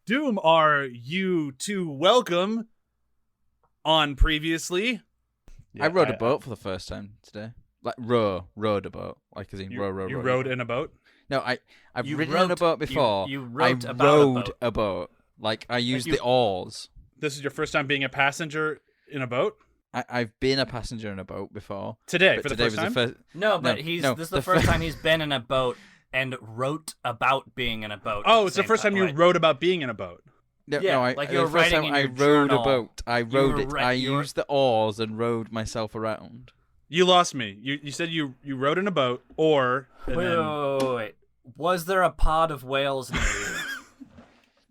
Doom are you to welcome on previously? Yeah, I rode a boat for the first time today. Like rode a boat. Like as in row. You rode in a boat? No, I've ridden on a boat before. You wrote I about rode a boat. Like I used the oars. This is your first time being a passenger in a boat? I've been a passenger in a boat before. Today, for the first time? This is the first time he's been in a boat and wrote about being in a boat. Oh, it's the first time you wrote about being in a boat. No, like you were writing in your rode journal. a boat. I rode it. I used the oars and rowed myself around. You lost me. You said you rode in a boat, or... Wait. Was there a pod of whales near you?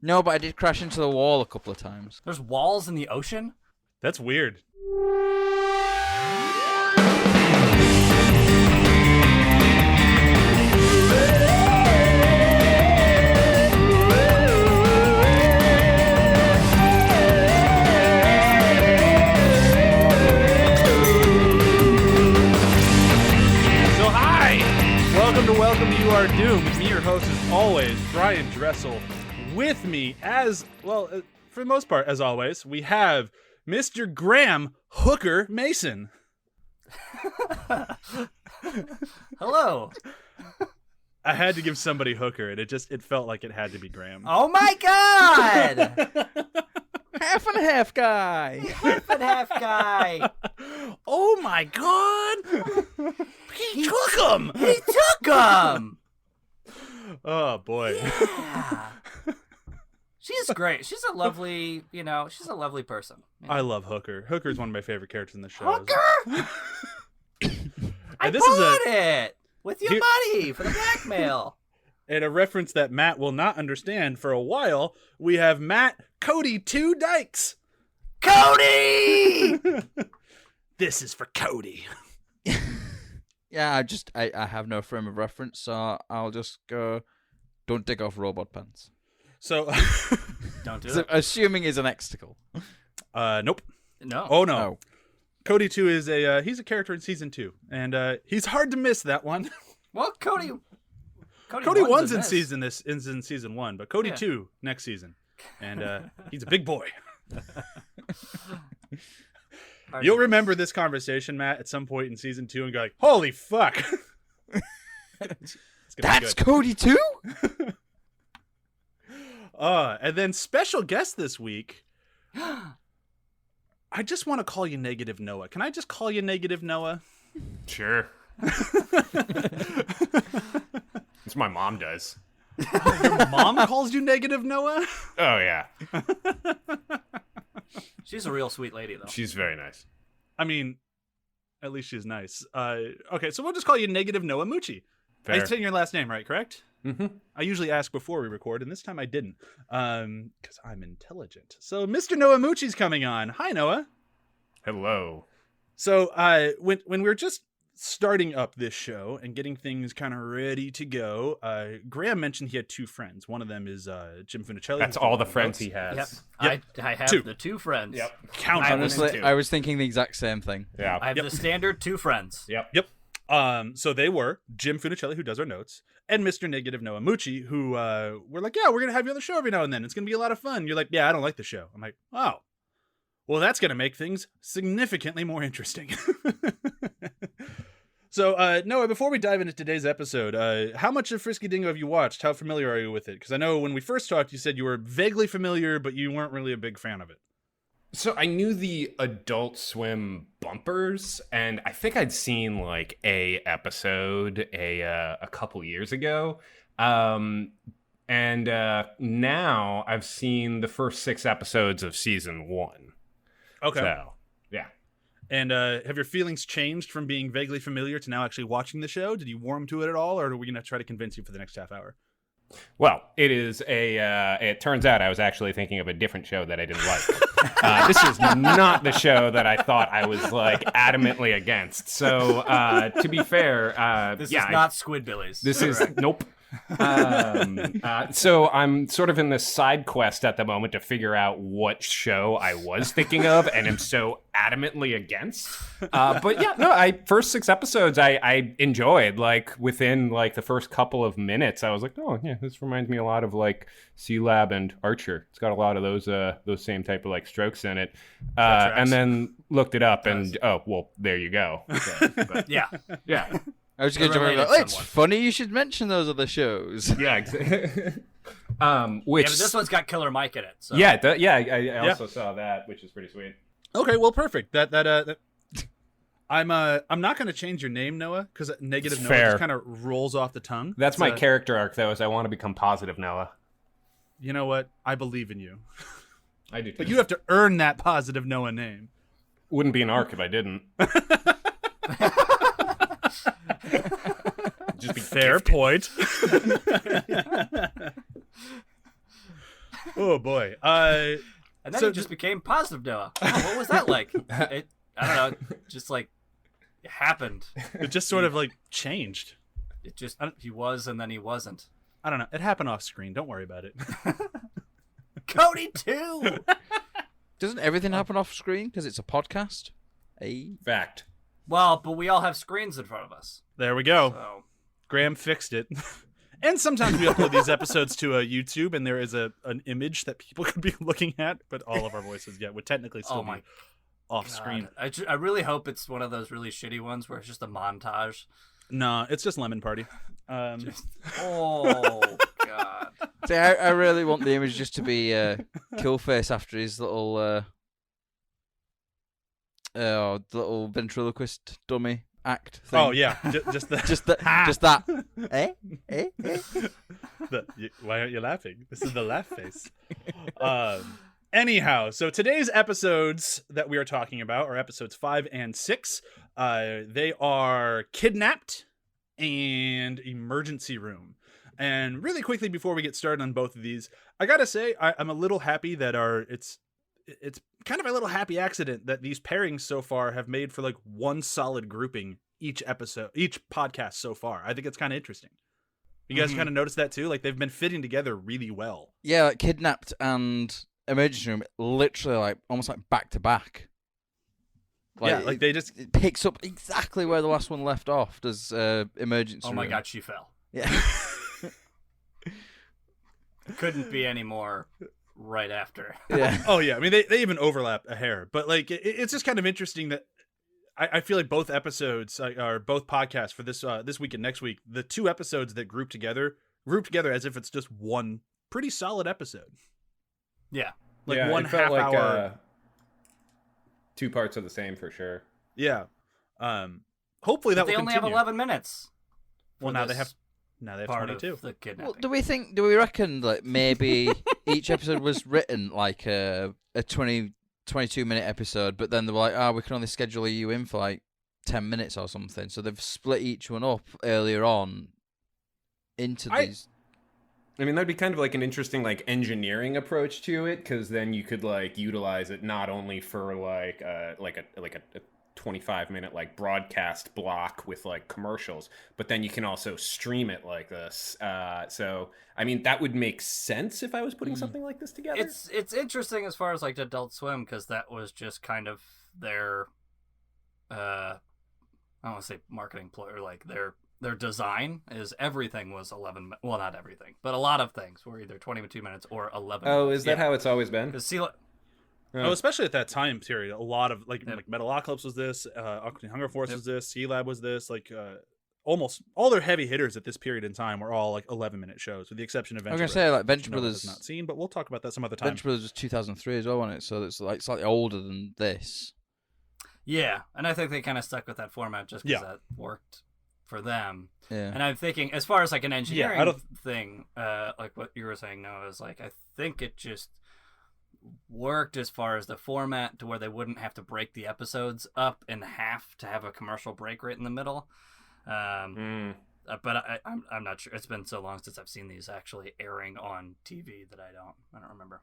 No, but I did crash into the wall a couple of times. There's walls in the ocean? That's weird. Welcome to You Are Doom. With me, your host, as always, Bryan Dressel. With me, as well, for the most part, as always, we have Mr. Graham Hooker Mason. Hello. I had to give somebody Hooker, and it felt like it had to be Graham. Oh my god! Half and half guy. Half and half guy. Oh my god! He took him! He took him! Oh boy. Yeah. She's great. She's a lovely, she's a lovely person. I love Hooker. Hooker is one of my favorite characters in the show. Hooker? I bought it with your money for the blackmail. And a reference that Matt will not understand for a while, we have Cody 2 Dykes. Cody! This is for Cody. Yeah, I have no frame of reference, so I'll just go, don't dig off robot pants. So, don't do it. it. Assuming is an exticle. Nope. No. Oh, no. Oh. Cody 2 is he's a character in season 2, and he's hard to miss that one. Well, Cody 1's in season 1, but Cody 2 next season. And he's a big boy. You'll remember this conversation, Matt, at some point in season 2 and go like, holy fuck. That's Cody 2? And then special guest this week. I just want to call you Negative Noah. Can I just call you Negative Noah? Sure. That's my mom does. Your mom calls you Negative Noah? Oh, yeah. She's a real sweet lady, though. She's very nice. I mean, at least she's nice. Okay, so we'll just call you Negative Noah Mucci. Fair. I'm saying your last name right, correct? Mm-hmm. I usually ask before we record, and this time I didn't, because I'm intelligent. So Mr. Noah Mucci's coming on. Hi, Noah. Hello. So when we were just starting up this show and getting things kind of ready to go, Graham mentioned he had 2 friends. One of them is Jim Funicille. That's all the friends he has. Yep. I have 2. The 2 friends. Yep. Count. Honestly, I was thinking the exact same thing. Yeah. I have the standard 2 friends. Yep. So they were Jim Funicille, who does our notes, and Mr. Negative Noah Mucci, who were like, yeah, we're going to have you on the show every now and then. It's going to be a lot of fun. You're like, yeah, I don't like the show. I'm like, oh, well, that's going to make things significantly more interesting. So, Noah, before we dive into today's episode, how much of Frisky Dingo have you watched? How familiar are you with it? Because I know when we first talked, you said you were vaguely familiar, but you weren't really a big fan of it. So I knew the Adult Swim bumpers, and I think I'd seen like a episode a couple years ago. And now I've seen the first 6 episodes of season 1. Okay. So, yeah. And have your feelings changed from being vaguely familiar to now actually watching the show? Did you warm to it at all, or are we going to try to convince you for the next half hour? Well, it is it turns out I was actually thinking of a different show that I didn't like. This is not the show that I thought I was like adamantly against. So to be fair, this is not Squidbillies. This is nope. So I'm sort of in this side quest at the moment to figure out what show I was thinking of, and am so adamantly against. But yeah, no, first 6 episodes I enjoyed. Like within like the first couple of minutes, I was like, oh yeah, this reminds me a lot of like C-Lab and Archer. It's got a lot of those same type of like strokes in it. And then looked it up, and oh well, there you go. So, but, Yeah. I was going to related go, it's somewhat. funny you should mention those other shows. yeah, exactly. Which Yeah, but this one's got Killer Mike in it. So. I also saw that, which is pretty sweet. Okay, well, perfect. That I'm not going to change your name, Noah, because negative Noah Fair. just kind of rolls off the tongue. That's It's, my character arc, though, is I want to become positive Noah. You know what? I believe in you, I do too. but you have to earn that positive Noah name. Wouldn't be an arc if I didn't. Just be Fair gifted. point. Oh boy. And then So he just became positive Noah. Oh, what was that like? I don't know. Just like it happened. It just sort of like changed. It just he was and then he wasn't. I don't know. It happened off screen. Don't worry about it. Cody too. Doesn't everything happen off screen because it's a podcast? Hey. Fact. Well, but we all have screens in front of us. There we go. So Graham fixed it. And sometimes we upload these episodes to YouTube, and there is an image that people could be looking at, but all of our voices would technically still my be off screen. I really hope it's one of those really shitty ones where it's just a montage. No, it's just Lemon Party. Oh god. See, I really want the image just to be Killface after his little little ventriloquist dummy act thing. Oh yeah, just the just that. Eh? Why aren't you laughing? This is the laugh face. Anyhow, so today's episodes that we are talking about are episodes 5 and 6. They are Kidnapped and Emergency Room. And really quickly before we get started on both of these, I gotta say I'm a little happy that it's kind of a little happy accident that these pairings so far have made for like one solid grouping each podcast so far. I think it's kind of interesting. You guys kind of noticed that too? Like they've been fitting together really well. Yeah, like Kidnapped and Emergency Room, literally like almost like back to back. Like they just it picks up exactly where the last one left off. Does Emergency Room? Oh my god, she fell. Yeah. Couldn't be any more right after. Yeah. Oh yeah, I mean they even overlap a hair, but like it's just kind of interesting that I feel like both episodes or both podcasts for this week and next week, the two episodes that group together as if it's just one pretty solid episode. Yeah. Like yeah, one it felt half like, hour. 2 parts of the same for sure. Yeah. Hopefully that But they will only continue. have 11 minutes. Well, for now they this have part 22. of the kidnapping. Well, do we reckon that maybe each episode was written like a 22-minute episode, but then they were like, we can only schedule you in for like 10 minutes or something. So they've split each one up earlier on into these. I mean, that'd be kind of like an interesting like engineering approach to it, because then you could like utilize it not only for like a 25-minute like broadcast block with like commercials, but then you can also stream it like this. So I mean, that would make sense if I was putting something like this together. It's interesting as far as like Adult Swim, because that was just kind of their I don't want to say marketing ploy, or like their design is everything was 11. Well, not everything, but a lot of things were either 22 minutes or 11. Oh, minutes. is that how it's always been? Because Oh, especially at that time period, a lot of like Metalocalypse was this, Hunger Force was this, C-Lab was this, like almost all their heavy hitters at this period in time were all like 11-minute shows, with the exception of Venture I was gonna say like Venture which Noah Brothers has not seen, but we'll talk about that some other time. Venture Brothers was 2003 as well, wasn't it? So it's like slightly older than this. Yeah, and I think they kind of stuck with that format just because that worked for them. Yeah. And I'm thinking, as far as like an engineering I don't- thing, like what you were saying, Noah, is like I think it just worked as far as the format to where they wouldn't have to break the episodes up in half to have a commercial break right in the middle. But I'm not sure. It's been so long since I've seen these actually airing on TV that I don't remember.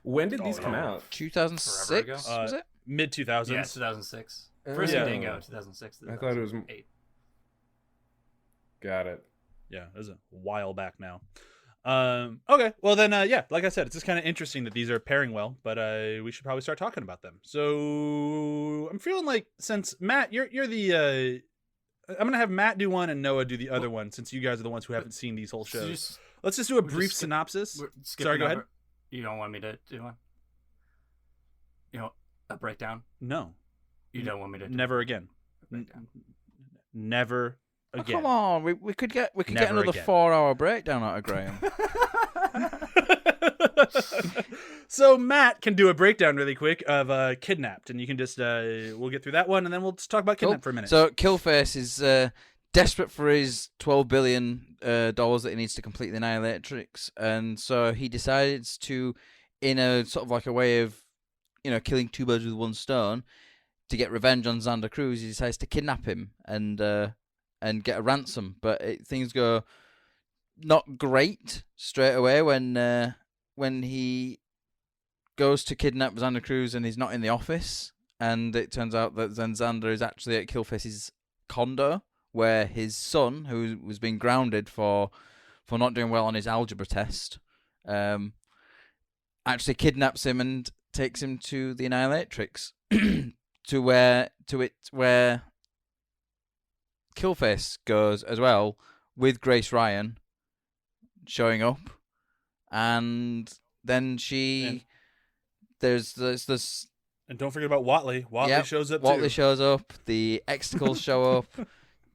When did these come out? 2006 Forever ago? was it? Mid 2000s. Yeah, 2006. First yeah. Dingo, 2006. I thought it was 2008. Got it. Yeah, it was a while back now. Okay. Well then, yeah. Like I said, it's just kind of interesting that these are pairing well, but we should probably start talking about them. So I'm feeling like since Matt, you're the. I'm gonna have Matt do one and Noah do the other one, since you guys are the ones who haven't seen these whole shows. Let's just do a brief synopsis. Sorry, go ahead. You don't want me to do one? You know, a breakdown? No. You don't want me to do Never again. Never again. Oh, come on, we could get Never another again. 4-hour breakdown out of Graham. So Matt can do a breakdown really quick of Kidnapped, and you can just we'll get through that one, and then we'll just talk about Kidnapped for a minute. So Killface is desperate for his $12 billion that he needs to complete the Annihilatrix, and so he decides to, in a sort of like a way of, killing two birds with one stone, to get revenge on Xander Cruz, he decides to kidnap him and get a ransom. But things go not great straight away when he goes to kidnap Xander Cruz and he's not in the office, and it turns out that Xander is actually at Killface's condo, where his son, who was being grounded for not doing well on his algebra test, actually kidnaps him and takes him to the Annihilatrix, where Killface goes as well, with Grace Ryan showing up, and then there's this. And don't forget about Watley. Watley shows up too. Watley shows up. The Extacles show up.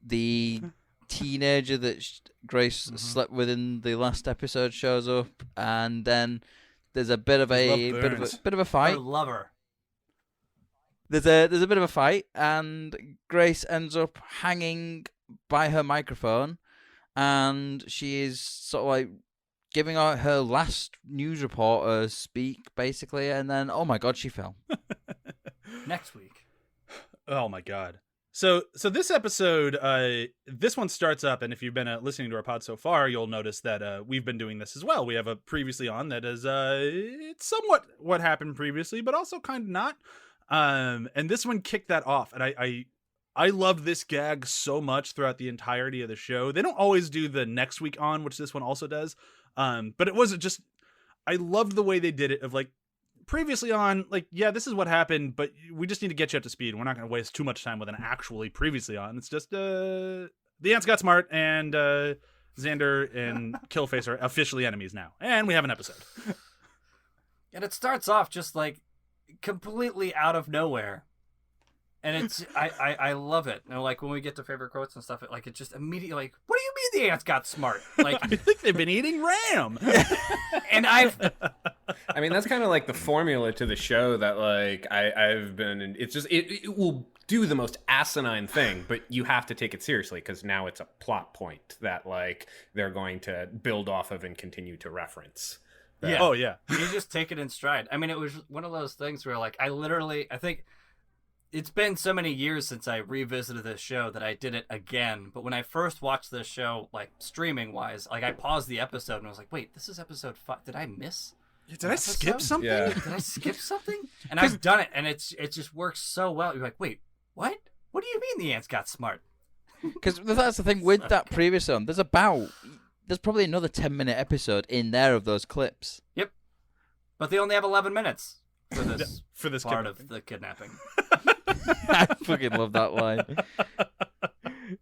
The teenager that Grace slept with in the last episode shows up, and then there's a bit of a fight. Her lover. There's a bit of a fight, and Grace ends up hanging by her microphone, and she is sort of like giving out her last news reporter speak, basically, and then, oh my god, she fell. Next week. Oh my god. So this episode, this one starts up, and if you've been listening to our pod so far, you'll notice that we've been doing this as well. We have a previously on that is it's somewhat what happened previously, but also kind of not. And this one kicked that off, and I loved this gag so much throughout the entirety of the show. They don't always do the next week on, which this one also does. But it wasn't just, I loved the way they did it of like, previously on, like, yeah, this is what happened, but we just need to get you up to speed. We're not going to waste too much time with an actually previously on. It's just, the ants got smart, and Xander and Killface are officially enemies now. And we have an episode. And it starts off just like completely out of nowhere. And it's, I love it. Like when we get to favorite quotes and stuff, it just immediately like, what do you mean the ants got smart? Like, I think they've been eating ram. And I mean, that's kind of like the formula to the show that like I've been. It's just it will do the most asinine thing, but you have to take it seriously because now it's a plot point that like they're going to build off of and continue to reference. Yeah. Oh yeah. You just take it in stride. I mean, it was one of those things where like I think it's been so many years since I revisited this show that I did it again. But when I first watched this show, like streaming wise, like I paused the episode and I was like, wait, this is episode 5. Did I miss? Did I skip something? Yeah. Did I skip something? And I've done it, and it just works so well. You're like, wait, what? What do you mean the ants got smart? Because that's the thing with that previous one. There's probably another 10-minute episode in there of those clips. Yep. But they only have 11 minutes for this part kidnapping. of the kidnapping. I fucking love that line.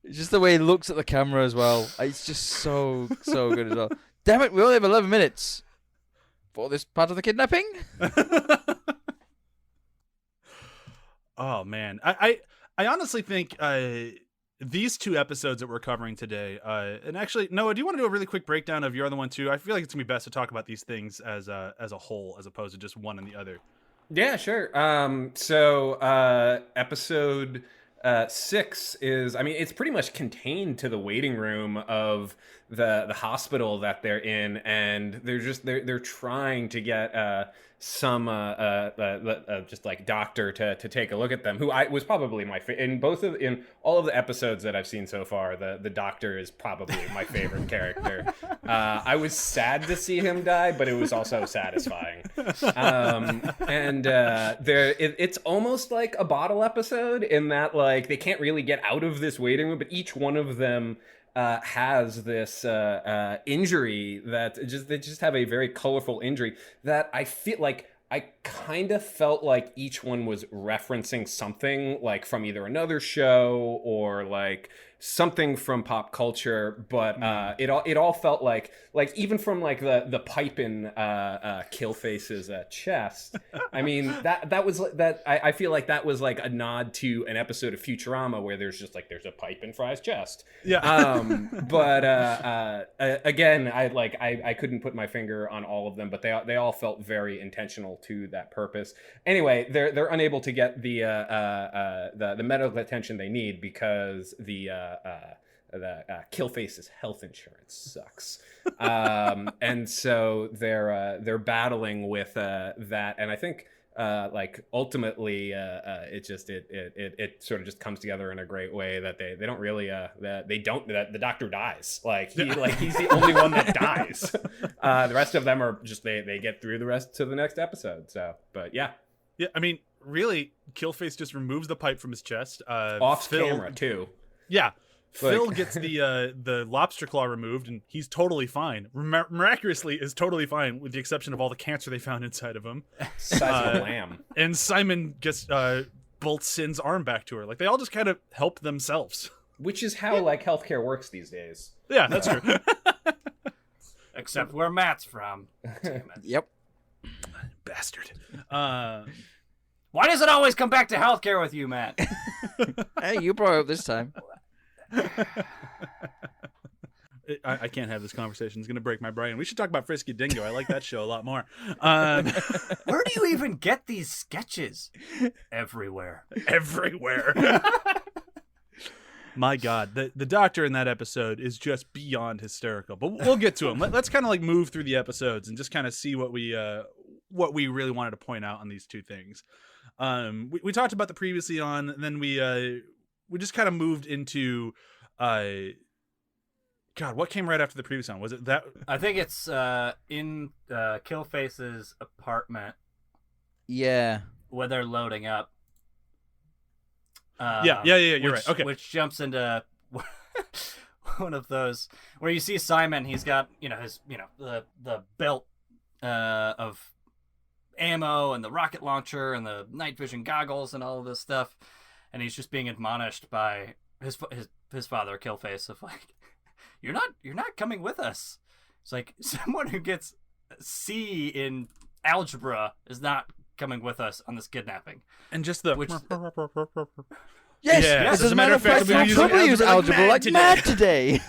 Just the way he looks at the camera as well. It's just so good as well. Damn it, we only have 11 minutes for this part of the kidnapping. Oh man, I honestly think these two episodes that we're covering today, and actually Noah, do you want to do a really quick breakdown of your other one too? I feel like it's gonna be best to talk about these things as a whole as opposed to just one and the other. Yeah, sure. So episode 6 is, I mean, it's pretty much contained to the waiting room of the hospital that they're in, and they're trying to get some just like doctor to take a look at them, who was probably my in all of the episodes that I've seen so far. The doctor is probably my favorite character. I was sad to see him die, but it was also satisfying. It's almost like a bottle episode in that like they can't really get out of this waiting room, but each one of them has this injury they just have a very colorful injury that I feel like I kind of felt like each one was referencing something like from either another show or like something from pop culture, but it all felt like even from like the pipe in Killface's chest. I mean that was that I feel like that was like a nod to an episode of Futurama where there's a pipe in Fry's chest. Yeah. But again, I couldn't put my finger on all of them, but they all felt very intentional to that purpose. Anyway, they're unable to get the medical attention they need because the Killface's health insurance sucks, and so they're battling with that, and I think ultimately it sort of just comes together in a great way that they don't really that the doctor dies he's the only one that dies. The rest of them are just they get through the rest to the next episode. So, but yeah, I mean, really, Killface just removes the pipe from his chest. Off camera too. Yeah. Phil gets the lobster claw removed, and he's totally fine. Miraculously is totally fine, with the exception of all the cancer they found inside of him. Size of a lamb. And Simon gets bolts Sin's arm back to her. Like, they all just kind of help themselves. Which is how healthcare works these days. Yeah, that's true. Except where Matt's from. Yep. Bastard. Why does it always come back to healthcare with you, Matt? Hey, you brought it up this time. I can't have this conversation. It's going to break my brain. We should talk about Frisky Dingo. I like that show a lot more. Where do you even get these sketches? Everywhere. My God, the doctor in that episode is just beyond hysterical. But we'll get to him. Let's kind of like move through the episodes and just kind of see what we really wanted to point out on these two things. We talked about the previously on, and then we just kind of moved into God, what came right after the previous one? Was it that? I think it's in Killface's apartment. Yeah. Where they're loading up. Yeah, you're right. Okay. Which jumps into one of those where you see Simon, he's got, the belt of ammo and the rocket launcher and the night vision goggles and all of this stuff. And he's just being admonished by his father, Killface, of like, you're not coming with us. It's like, someone who gets C in algebra is not coming with us on this kidnapping. And just the yes, as a matter of fact, we'll probably use algebra like mad today.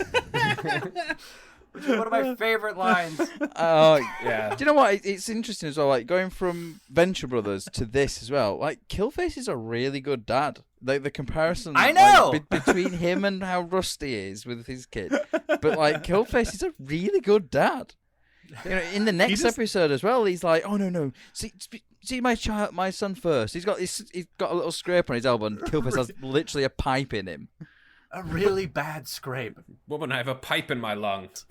Which is one of my favorite lines. Yeah. Do you know what? It's interesting as well. Like going from Venture Brothers to this as well. Like Killface is a really good dad. Like the comparison, I know, between him and how Rusty is with his kid. But like Killface is a really good dad. In the next episode as well, he's like, "Oh no, see my son first. He's got a little scrape on his elbow, and Killface has literally a pipe in him." A really bad scrape. Woman, I have a pipe in my lungs.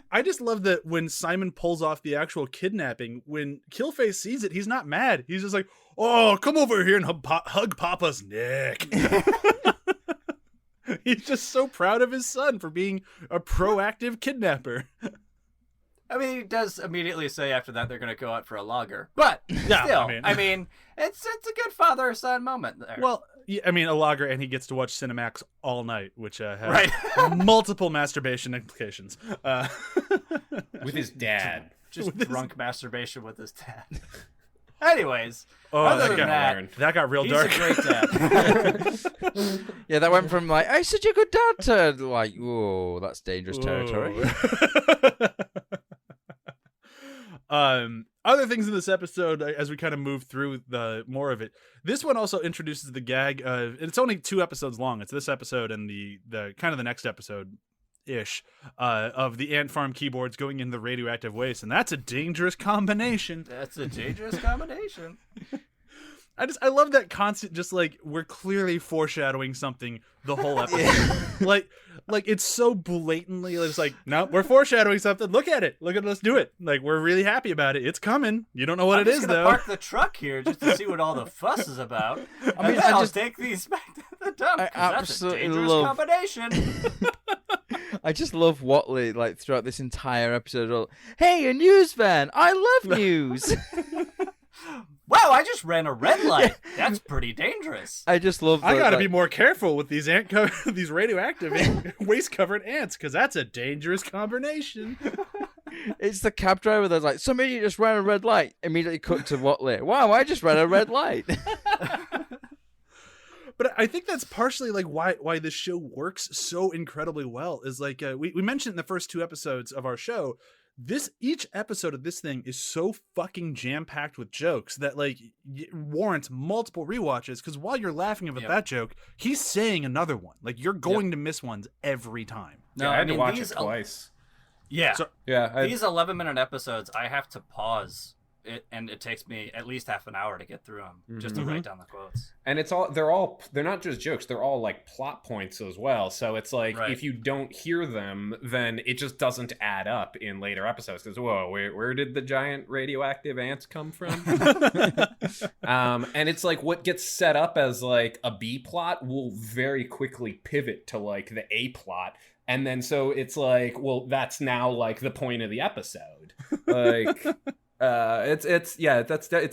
I just love that when Simon pulls off the actual kidnapping, when Killface sees it, he's not mad. He's just like, "Oh, come over here and hug Papa's neck." He's just so proud of his son for being a proactive kidnapper. I mean, he does immediately say after that they're going to go out for a lager. But yeah, still, I mean it's a good father-son moment there. Well, yeah, I mean, a lager, and he gets to watch Cinemax all night, which has multiple masturbation implications. With his dad. Just drunk masturbation with his dad. Anyways, that got real dark. He's a great dad. Yeah, that went from like, "I'm such a good dad" to like, "Whoa, that's dangerous territory." Other things in this episode, as we kind of move through the more of it, this one also introduces the gag. It's only 2 episodes long. It's this episode and the kind of the next episode ish of the ant farm keyboards going in the radioactive waste, and that's a dangerous combination. I love that constant, just like, we're clearly foreshadowing something the whole episode. like it's so blatantly, it's like, no, we're foreshadowing something. Look at it. Look at us do it. Like, we're really happy about it. It's coming. You don't know what it is, though. I'm park the truck here just to see what all the fuss is about. I'll take these back to the attempt. I 'Cause that's a absolutely dangerous love- combination. I just love Watley, like, throughout this entire episode. Hey, a news van! I love news! Wow, I just ran a red light. That's pretty dangerous. I just love I gotta like, be more careful with these these radioactive waste covered ants because that's a dangerous combination. It's the cab driver that's like, somebody just ran a red light. Immediately cut to Watley. Wow, I just ran a red light. But I think that's partially like why this show works so incredibly well is like we mentioned in the first 2 episodes of our show, each episode of this thing is so fucking jam-packed with jokes that like warrants multiple rewatches because while you're laughing about that joke, he's saying another one. Like you're going to miss ones every time. No, I had to watch it these twice. Yeah. So- These 11-minute episodes, I have to pause it, and it takes me at least half an hour to get through them just to write down the quotes. And they're not just jokes, they're all like plot points as well. So it's like if you don't hear them, then it just doesn't add up in later episodes. Because whoa, where did the giant radioactive ants come from? And it's like what gets set up as like a B plot will very quickly pivot to like the A plot. And then so it's like, well, that's now like the point of the episode. Like it's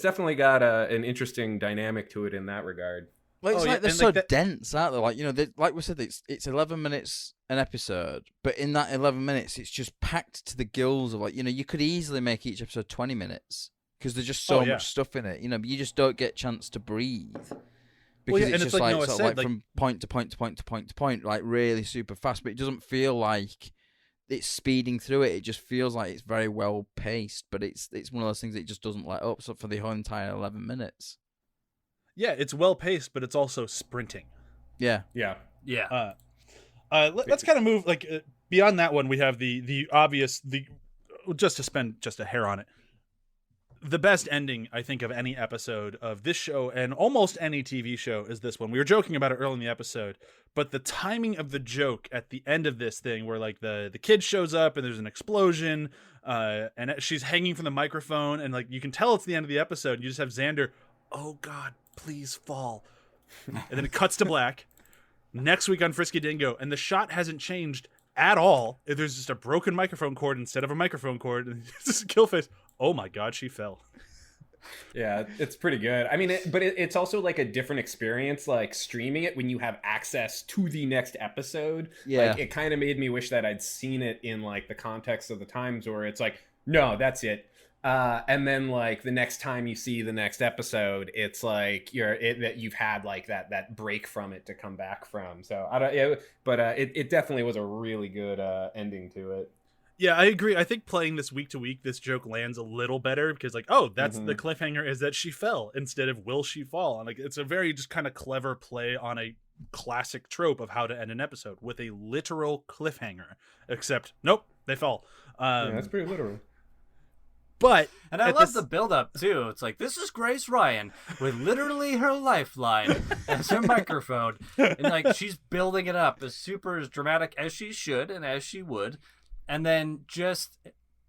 definitely got an interesting dynamic to it in that regard. Like, it's Oh, like yeah, they're and, so like, that- dense, aren't they? Like, you know, like we said, it's 11 minutes an episode, but in that 11 minutes, it's just packed to the gills of like, you know, you could easily make each episode 20 minutes because there's just so much stuff in it. You know, but you just don't get a chance to breathe. Because and it's just like, Noah sort of said, like from point to point to point to point to point, like really super fast, but it doesn't feel like it's speeding through it. It just feels like it's very well paced, but it's one of those things that it just doesn't let up. So for the whole entire 11 minutes. Yeah, it's well paced, but it's also sprinting. Yeah. Yeah. Let's kind of move like beyond that one. We have the obvious just to spend just a hair on it. The best ending, I think, of any episode of this show and almost any TV show is this one. We were joking about it early in the episode, but the timing of the joke at the end of this thing where like the kid shows up and there's an explosion and she's hanging from the microphone and like you can tell it's the end of the episode. You just have Xander, oh God, please fall. And then it cuts to black. Next week on Frisky Dingo, and the shot hasn't changed at all. There's just a broken microphone cord instead of a microphone cord. And just Killface, oh my God, she fell. Yeah, it's pretty good. I mean, it's also like a different experience, like streaming it when you have access to the next episode. Yeah. Like, it kind of made me wish that I'd seen it in like the context of the times where it's like, no, that's it. And then like the next time you see the next episode, it's like that you've had like that break from it to come back from. So it definitely was a really good ending to it. Yeah, I agree. I think playing this week to week, this joke lands a little better because like, oh, that's the cliffhanger is that she fell instead of will she fall? And like, it's a very just kind of clever play on a classic trope of how to end an episode with a literal cliffhanger, except nope, they fall. Yeah, that's pretty literal. But And I love the build-up, too. It's like, this is Grace Ryan with literally her lifeline as her microphone. And, like, she's building it up as super as dramatic as she should and as she would. And then just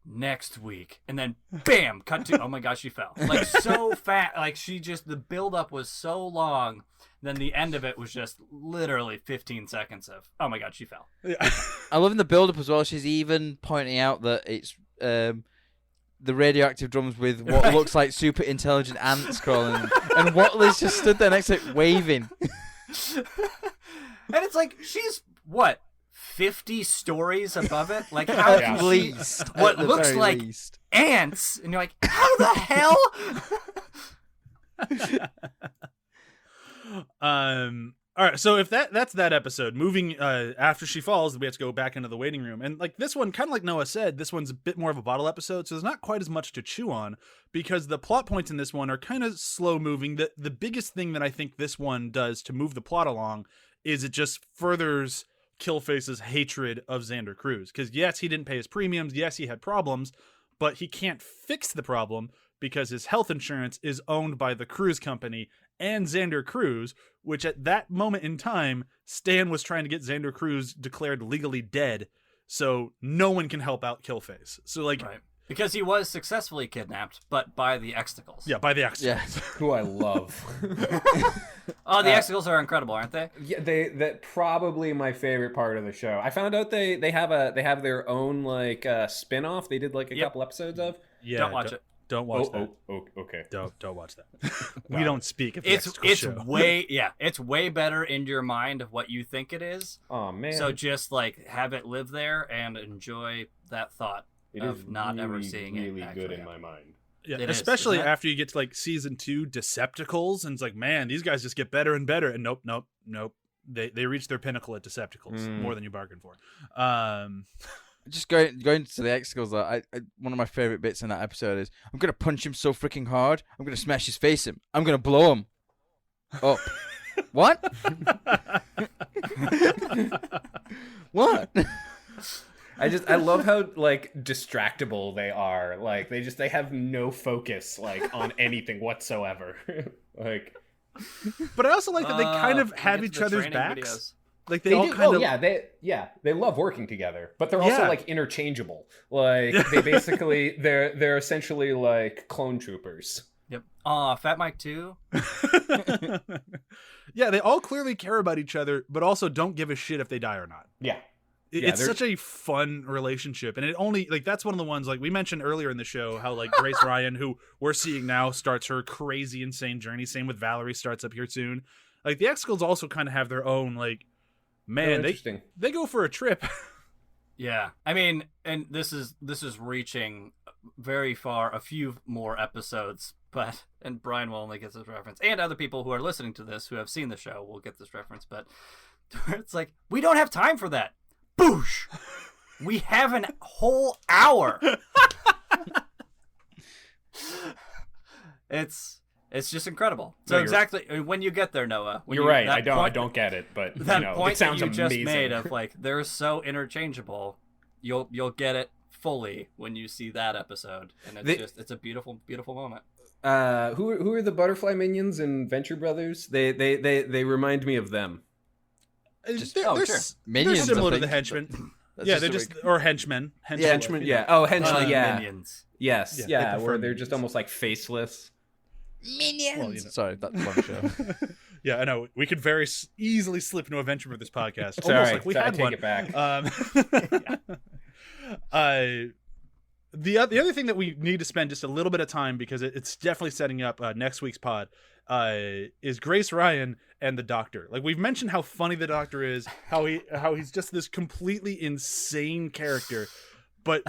next week. And then, bam, cut to, oh, my gosh, she fell. Like, so fast. Like, the build-up was so long. Then the end of it was just literally 15 seconds of, oh, my God, she fell. Yeah. I love in the build-up as well. She's even pointing out that it's... the radioactive drums with what looks like super intelligent ants crawling, and Watley's just stood there next to it waving. And it's like, she's, what, 50 stories above it? Like, how At can she, least. what At the looks very like least. ants, and you're like, how the hell? All right, so if that's that episode, moving after she falls, we have to go back into the waiting room. And like this one, kind of like Noah said, this one's a bit more of a bottle episode, so there's not quite as much to chew on because the plot points in this one are kind of slow moving. The biggest thing that I think this one does to move the plot along is it just furthers Killface's hatred of Xander Cruz. Because yes, he didn't pay his premiums, yes, he had problems, but he can't fix the problem because his health insurance is owned by the Cruz company and Xander Cruz, which at that moment in time, Stan was trying to get Xander Cruz declared legally dead, so no one can help out Killface. So like, Because he was successfully kidnapped, but by the Exticles. Yeah, by the X. Yeah. Who I love. Oh, the Exticles are incredible, aren't they? Yeah, that probably my favorite part of the show. I found out they have their own like spin-off. They did like a couple episodes of. Yeah, Don't watch it. Don't watch that. Okay. Don't watch that. We don't speak of the It's X show. it's way better in your mind of what you think it is. Oh man. So just like have it live there and enjoy that thought of not ever seeing really it. good actually in my mind. Yeah, It is, especially isn't it? after you get to like season 2 Decepticles, and it's like, man, these guys just get better and better. And nope. They reach their pinnacle at Decepticles more than you bargained for. Just going to the X-Skills, I one of my favorite bits in that episode is I'm gonna punch him so freaking hard, I'm gonna smash his face in. I'm gonna blow him up. What? What? I love how like distractible they are. Like they have no focus like on anything whatsoever. Like, But I also like that they kind of we have get each to the other's training backs. videos. Like they they all do. kind of They love working together, but they're also Yeah. like interchangeable. Like they basically they're essentially like clone troopers. Yep. Fat Mike too. Yeah, they all clearly care about each other, but also don't give a shit if they die or not. Yeah. It's they're- such a fun relationship, and it only like that's one of the ones like we mentioned earlier in the show how like Grace Ryan, who we're seeing now, starts her crazy insane journey. Same with Valerie, starts up here soon. Like the X-Skills also kind of have their own like, man, interesting. they go for a trip. Yeah, I mean, and this is reaching very far, a few more episodes, and Brian will only get this reference, and other people who are listening to this who have seen the show will get this reference, but it's like, we don't have time for that. Boosh! We have an whole hour. It's just incredible. So No, exactly when you get there, Noah. When You're right. that I point- don't get it, but that you know, point it sounds that you just amazing. made of like they're so interchangeable, you'll get it fully when you see that episode, and it's a beautiful moment. Who are the butterfly minions in Venture Brothers? They remind me of them. Just- they're, sure. they're Minions, similar I to the think, henchmen. That's Yeah, just they're a just big- or henchmen. Henchmen, yeah. Oh, henchmen, yeah. Minions. Yes, Yeah, yeah, they prefer where they're just minions. almost like faceless. Minions. Well, you know. Sorry, that's one show. Yeah, I know. We could very easily slip into a venture with this podcast. Sorry, Almost like we sorry, had take one. it back. The other thing that we need to spend just a little bit of time, because it's definitely setting up next week's pod, is Grace Ryan and the Doctor. Like we've mentioned how funny the Doctor is, how he's just this completely insane character, but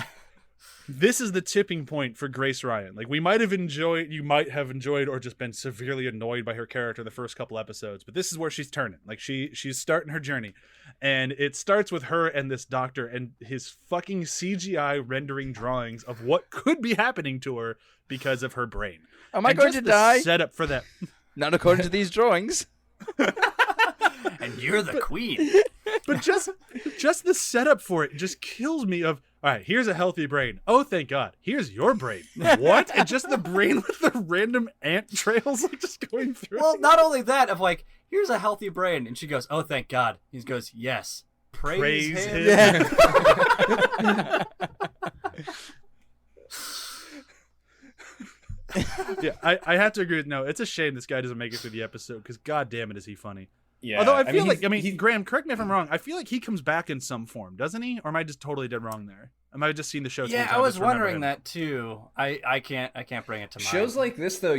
this is the tipping point for Grace Ryan. Like you might have enjoyed or just been severely annoyed by her character the first couple episodes, but this is where she's turning. Like she's starting her journey, and it starts with her and this Doctor and his fucking CGI rendering drawings of what could be happening to her because of her brain. Am I And going just to the die? Setup for that. Not according to these drawings. And you're the queen. But just the setup for it just kills me. Of all right, here's a healthy brain. Oh, thank God. Here's your brain. What? And just the brain with the random ant trails like just going through. Well, not only that, of like, here's a healthy brain, and she goes, "Oh, thank God." He goes, "Yes, praise him." Yeah. Yeah, I have to agree with no. It's a shame this guy doesn't make it through the episode because God damn it, is he funny. Yeah. Although I feel he's- like Graham, correct me if I'm wrong. I feel like he comes back in some form, doesn't he? Or am I just totally dead wrong there? Am I just seeing the show? too many Yeah, I times was just to remember wondering him? that too. I can't bring it to mind. shows like this though,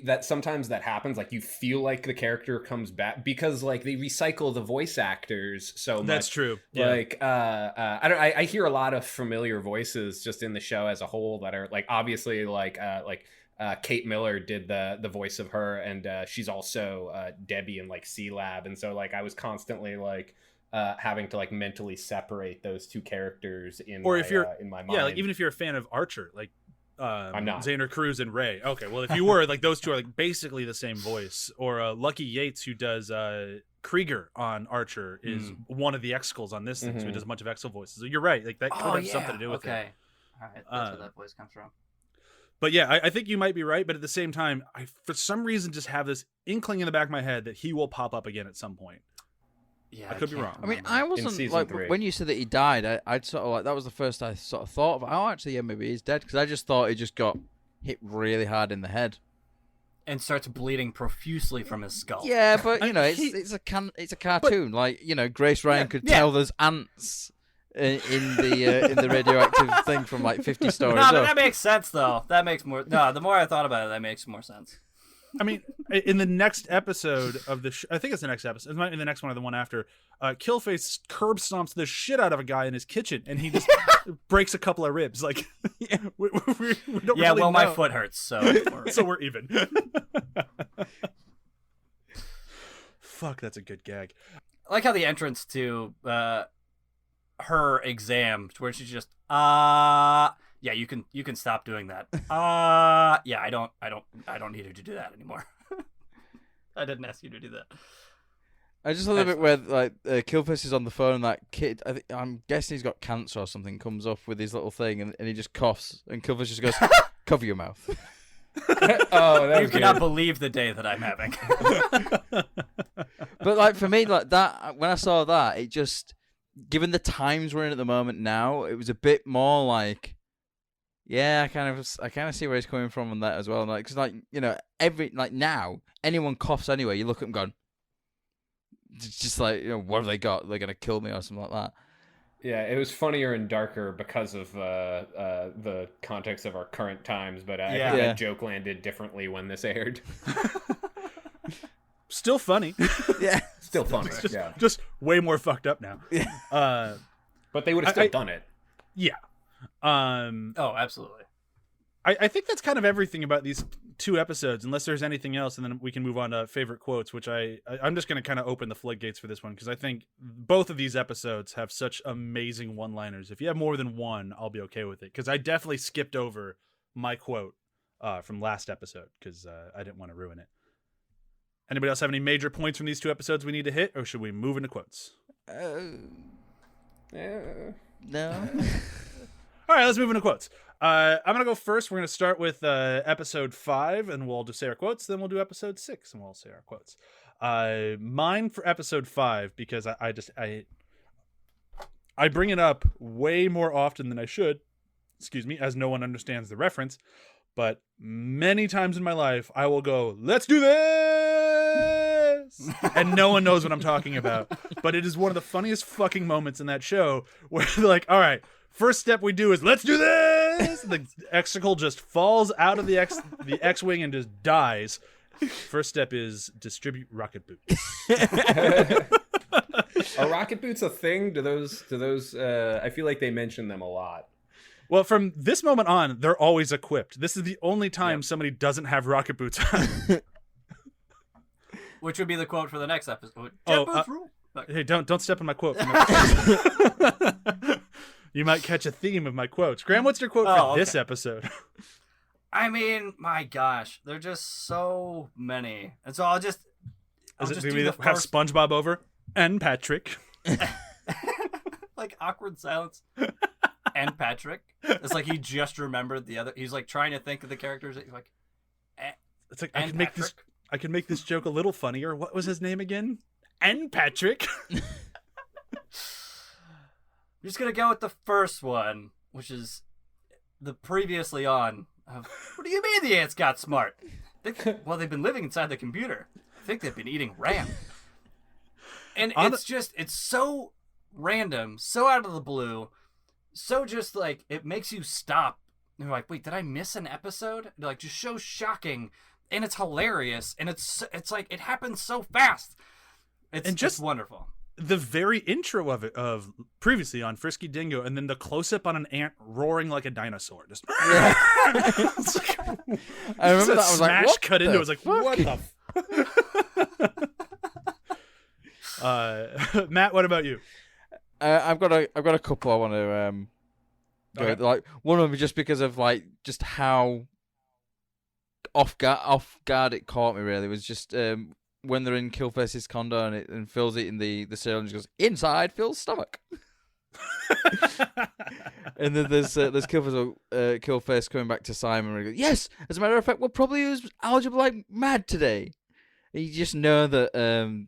that sometimes that happens. Like you feel like the character comes back because like they recycle the voice actors so much. That's true. Yeah. Like I hear a lot of familiar voices just in the show as a whole that are like obviously like Kate Miller did the voice of her, and she's also Debbie in like C Lab, and so like I was constantly like having to like mentally separate those two characters in in my mind. Yeah, like even if you're a fan of Archer, like I'm not. Xander Cruz and Ray. Okay, well if you were, like those two are like basically the same voice. Or Lucky Yates, who does Krieger on Archer, is one of the X-Skulls on this thing, so he does a bunch of X-Skull voices. So you're right, like that could have something to do with it. Okay, all right, that's where that voice comes from. But yeah, I think you might be right, but at the same time, I for some reason just have this inkling in the back of my head that he will pop up again at some point. Yeah, I could be can't wrong. I mean, remember. I wasn't season like 3. when you said that he died. I'd sort of like that was the first I sort of thought of. Oh, actually, yeah, maybe he's dead because I just thought he just got hit really hard in the head. And starts bleeding profusely from his skull. Yeah, but you know, he- it's a cartoon. Like you know, Grace Ryan could yeah. tell there's ants in the radioactive thing from like 50 stories No, but up. that makes sense though. That makes more. No, the more I thought about it, that makes more sense. I mean, in the next episode of the I think it's the next episode. It might be the next one or the one after. Killface curb stomps the shit out of a guy in his kitchen, and he just breaks a couple of ribs. Like, we don't Yeah, really well, my know. foot hurts, so. So we're even. Fuck, that's a good gag. I like how the entrance to her exam, where she's just yeah, you can stop doing that. Yeah, I don't need you to do that anymore. I didn't ask you to do that. I just love it where like Killface is on the phone and that kid. I'm guessing he's got cancer or something. Comes off with his little thing and he just coughs and Killface just goes, "Cover your mouth." Oh, that You was cannot good. believe the day that I'm having. But like for me, like that when I saw that, it just given the times we're in at the moment now, it was a bit more like, yeah, I kind of see where he's coming from on that as well. Like, cause like you know, now anyone coughs anyway, you look at them going, it's just like you know, what have they got? They're gonna kill me or something like that. Yeah, it was funnier and darker because of the context of our current times, but I Yeah. think Yeah. that joke landed differently when this aired. Still funny. Yeah. Still funny, just, yeah. just way more fucked up now. But they would have still I- done it. Yeah. Oh, absolutely. I think that's kind of everything about these 2 episodes, unless there's anything else, and then we can move on to favorite quotes, which I'm just going to kind of open the floodgates for this one, because I think both of these episodes have such amazing one-liners. If you have more than one, I'll be okay with it, because I definitely skipped over my quote from last episode, because I didn't want to ruin it. Anybody else have any major points from these 2 episodes we need to hit, or should we move into quotes? No. All right, let's move into quotes. I'm going to go first. We're going to start with episode 5, and we'll just say our quotes. Then we'll do episode 6, and we'll say our quotes. Mine for episode 5, because I bring it up way more often than I should, as no one understands the reference. But many times in my life, I will go, "Let's do this!" And no one knows what I'm talking about. But it is one of the funniest fucking moments in that show where they're like, all right, first step we do is, "Let's do this!" The Exegol just falls out of the X-Wing and just dies. First step is distribute rocket boots. Are rocket boots a thing? Do those I feel like they mention them a lot. Well, from this moment on, they're always equipped. This is the only time somebody doesn't have rocket boots on. Which would be the quote for the next episode. Oh, Jet boots rule. Hey, don't step on my quote. You might catch a theme of my quotes. Graham, what's your quote for this episode? I mean, my gosh, they're just so many, and so I'll just Is it do maybe the have first, SpongeBob over and Patrick? like awkward silence. And Patrick, it's like he just remembered the other. He's like trying to think of the characters. He's like, It's like and I could make this joke a little funnier. What was his name again? And Patrick. I'm just gonna go with the first one, which is the previously on. What do you mean the ants got smart? Well, they've been living inside the computer. I think they've been eating RAM. And it's so random, so out of the blue, so just like it makes you stop. And you're like, wait, did I miss an episode? And like, just so shocking, and it's hilarious, and it's like it happens so fast. It's just wonderful. The very intro of it, of previously on Frisky Dingo, and then the close up on an ant roaring like a dinosaur. Just I remember that. I was like, what cut the into. It was like, fuck? what the? Matt, what about you? I've got a couple I want to go. Okay. Like one of them just because of like just how off guard it caught me. Really was just when they're in Killface's condo and Phil's eating the cereal and he goes, "Inside Phil's stomach." And then there's Killface coming back to Simon and he goes, "Yes, as a matter of fact, we'll probably use algebra like mad today." And you just know that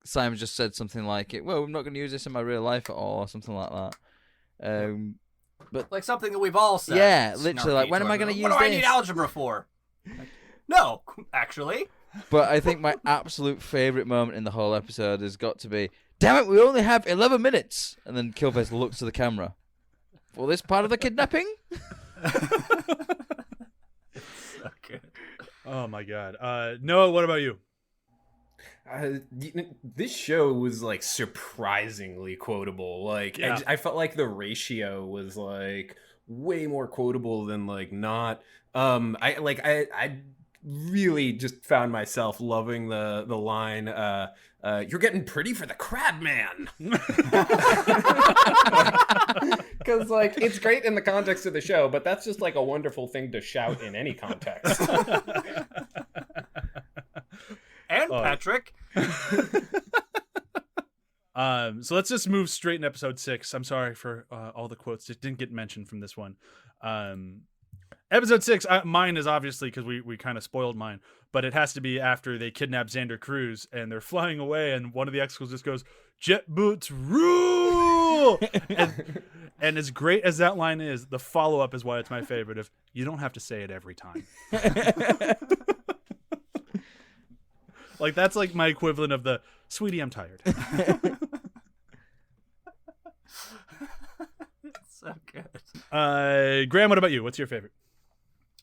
Simon just said something like, "Well, I'm not going to use this in my real life at all," or something like that. But like something that we've all said. Yeah, literally, like, when am I going to use this? What do I need algebra for? Like, no, actually. But I think my absolute favourite moment in the whole episode has got to be, damn it, we only have 11 minutes! And then Killface looks to the camera. For this part of the kidnapping? So good. Oh my god. Noah, what about you? This show was like surprisingly quotable. Like Yeah. I felt like the ratio was like way more quotable than like not. I really just found myself loving the line. You're getting pretty for the crab man. Because like it's great in the context of the show, but that's just like a wonderful thing to shout in any context. And Patrick. So let's just move straight in episode 6. I'm sorry for all the quotes that didn't get mentioned from this one. Episode 6, mine is obviously because we kind of spoiled mine, but it has to be after they kidnap Xander Cruz and they're flying away, and one of the X-Schools just goes, "Jet boots rule!" and as great as that line is, the follow-up is why it's my favorite. Of you don't have to say it every time. Like, that's like my equivalent of the, "Sweetie, I'm tired." So good. Graham, what about you? What's your favorite?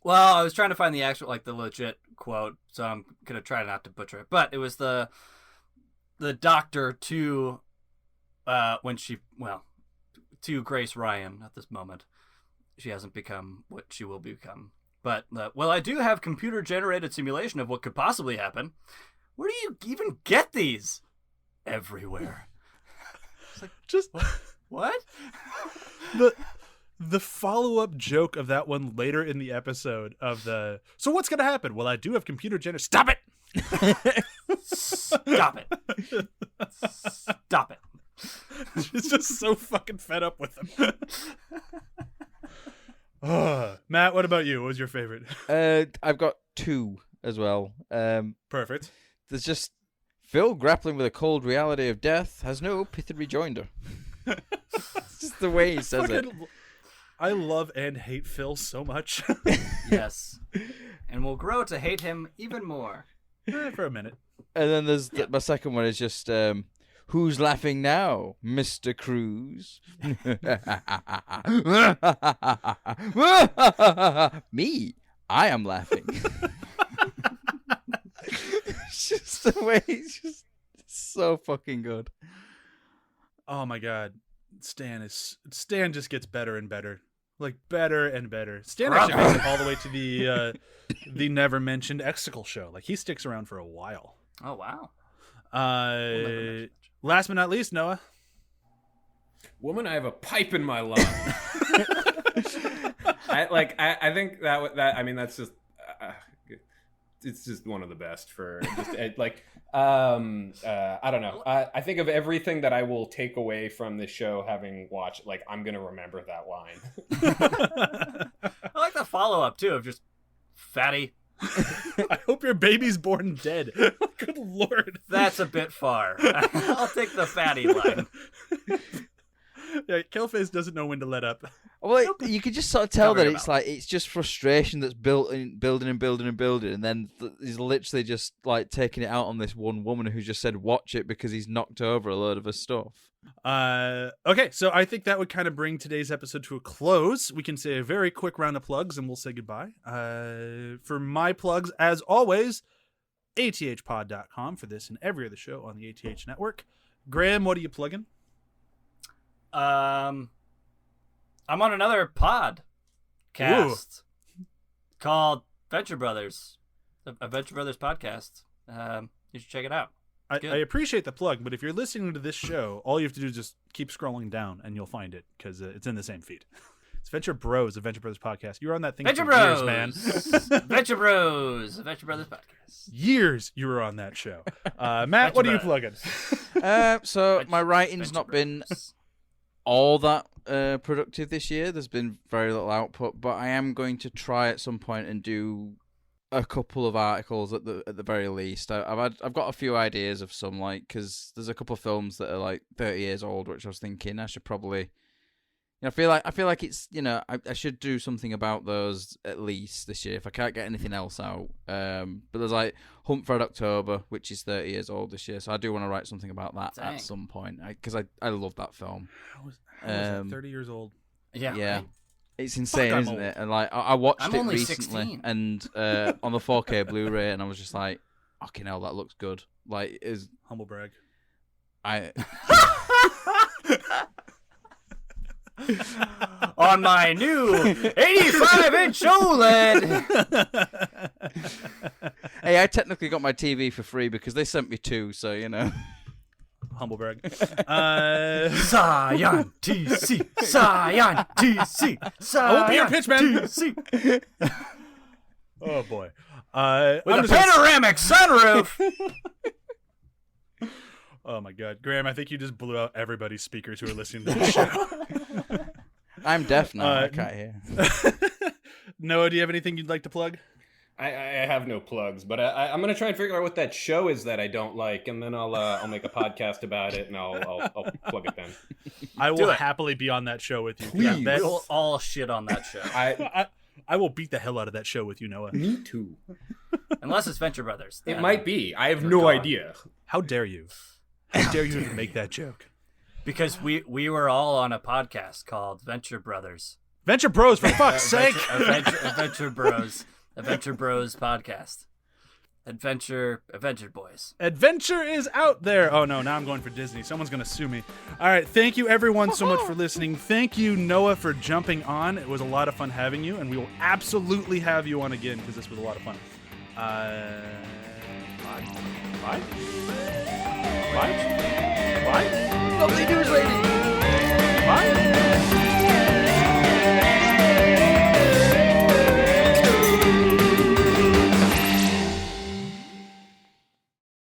Well, I was trying to find the actual, like, the legit quote, so I'm gonna try not to butcher it. But it was the doctor to to Grace Ryan at this moment. She hasn't become what she will become. But I do have computer generated simulation of what could possibly happen. Where do you even get these? Everywhere. It's like, Just what? the follow-up joke of that one later in the episode of the, "So what's gonna happen?" "Well, I do have computer generated." Stop it! Stop it. Stop it. She's just so fucking fed up with him. Matt, what about you? What was your favorite? I've got 2 as well. Perfect. There's just Phil grappling with the cold reality of death has no pithy rejoinder. It's just the way he says it. I love and hate Phil so much. Yes. And we'll grow to hate him even more. For a minute. And then there's my second one is just who's laughing now, Mr. Cruz? Me. I am laughing. It's just the way he's just so fucking good. Oh my god. Stan just gets better and better. Like, better and better. Stan actually makes it all the way to the never mentioned Exicle show. Like, he sticks around for a while. Oh, wow. Last but not least, Noah. Woman, I have a pipe in my lung. I think that I mean, that's just it's just one of the best for just like I don't know. I think of everything that I will take away from this show having watched, like, I'm gonna remember that line. I like the follow-up too of just fatty. I hope your baby's born dead. Good lord. That's a bit far. I'll take the fatty line. Yeah, Killface doesn't know when to let up. Well, you could just sort of tell Cover that your it's mouth. like it's just frustration that's building, and then he's literally just like taking it out on this one woman who just said watch it because he's knocked over a load of her stuff. Okay, so I think that would kind of bring today's episode to a close. We can say a very quick round of plugs and we'll say goodbye. For my plugs, as always, athpod.com for this and every other show on the ATH Network. Graham, what are you plugging? I'm on another podcast called Venture Brothers, a Venture Brothers podcast. You should check it out. I appreciate the plug, but if you're listening to this show, all you have to do is just keep scrolling down and you'll find it because it's in the same feed. It's Venture Bros, a Venture Brothers podcast. You were on that thing Venture for Bros, years, man. Venture Bros, a Venture Brothers podcast. Years you were on that show. Matt, Venture what are you Bros. plugging? So my writing's Venture not been Bros. all that productive this year. There's been very little output, but I am going to try at some point and do a couple of articles at the very least. I've got a few ideas of some, like, because there's a couple of films that are like 30 years old, which I was thinking I should probably. I feel like it's I should do something about those at least this year if I can't get anything else out. But there's like Hunt for Red October, which is 30 years old this year, so I do want to write something about that at some point because I love that film. How is that 30 years old? Yeah. Right. It's insane, isn't it? And like I watched I'm it only recently 16. and on the 4K Blu-ray, and I was just like, fucking hell, that looks good. Like, is Humble brag. On my new 85-inch OLED. Hey, I technically got my TV for free because they sent me 2, so Humble brag. Scion TC. Scion TC. I won't be your Scion pitch man. TC. Oh boy. With a panoramic sunroof. Oh my god, Graham! I think you just blew out everybody's speakers who are listening to this show. I'm deaf now. I can't hear. Noah, do you have anything you'd like to plug? I have no plugs, but I'm gonna try and figure out what that show is that I don't like, and then I'll make a podcast about it, and I'll plug it then. I will happily be on that show with you. Please. We'll all shit on that show. I will beat the hell out of that show with you, Noah. Me too. Unless it's Venture Brothers. It might be. I have no idea. How dare you? How dare you even make that joke? Because we were all on a podcast called Venture Brothers. Venture Bros, for fuck's sake! Adventure Bros. Adventure Bros podcast. Adventure Boys. Adventure is out there. Oh no, now I'm going for Disney. Someone's going to sue me. All right, thank you everyone so much for listening. Thank you, Noah, for jumping on. It was a lot of fun having you, and we will absolutely have you on again because this was a lot of fun. Bye. Lovely news, lady.